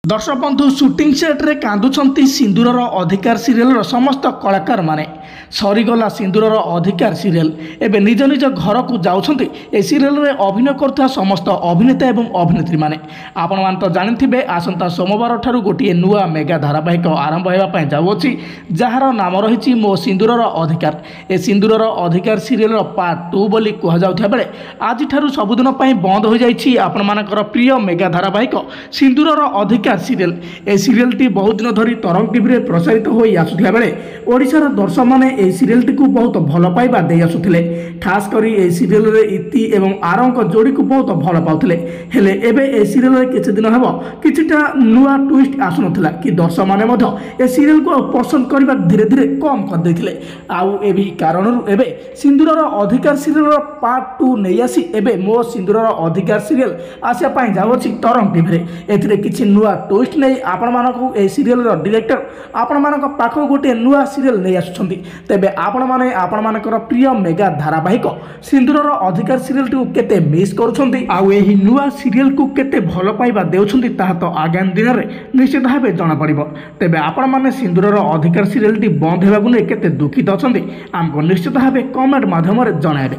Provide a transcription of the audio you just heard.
दर्शक बंधु सुटिंग सेट्रे कांदुंट सिंदूरर अधिकार सीरियल समस्त कलाकार माने सरीगला सिंदूरर अधिकार सीरियल एवं निज निज घर को जाउछंती ए सीरियल रे अभिनय करता समस्त अभिनेता एवं अभिनेत्री माने आपण मान तो जानिथिबे आसंता सोमवार ठारू गोटे नुआ मेगा धारावाहिक आरंभ हेबा पय जाउछि जहार नाम रहिछि मो सिंदूरर अधिकार। ए सिंदूरर अधिकार सीरियल पार्ट 2 बोली कह जाउथिया बेले आज ठारू सबुदिन पय बंद हो जाइछि आपण मानकर प्रिय मेगा धारावाहिक सिंदूरर अधिकार सीरियल। ए सीरियल टी बहुत दिन धरी तरंग टीवी रे प्रसारित होई आसुथिया बेले ओडिशार दर्शक माने ए सीरियल टी को बहुत भल पाइबा दे आसुथिले। खास करी ए सीरियल रे इति एवं आरंक जोड़ी को बहुत भल पाउथिले। हेले एबे ए सीरियल रे किछि दिन हेबो किछिटा नुआ ट्विस्ट आसुनथिला कि दर्शक माने मध्य ए सीरियल को पसंद करबा धीरे धीरे कम कर दैथिले। आउ एबी कारणरु एबे सिंदूरर अधिकार सीरियल पार्ट 2 नै आसी एबे मो सिंदूरर अधिकार सीरियल आसिया पय जाउछि तरंग टीवी रे। एथिरे किछि नुआ ट्विस्ट नहीं आपण मानक ए सीरियल डायरेक्टर आपण मानक पाख गोटे नुआ सीरियल नहीं आसुछंती। तेबे आपण माने आपण मानकर प्रिय मेगा धारावाहिक सिंदूरर अधिकार सीरियल को केते मिस करूछंती आउ एही नुआ सीरियल को केते भल पाइबा देउछंती ताहा तो आगामी दिन रे निश्चित भाबे जणा पड़िबो। तेबे आपण माने सिंदूरर अधिकार सीरियल टी बंद हेबागु नै केते दुखित अछंती हमको निश्चित भाबे कमेंट माध्यम रे जणाइबे।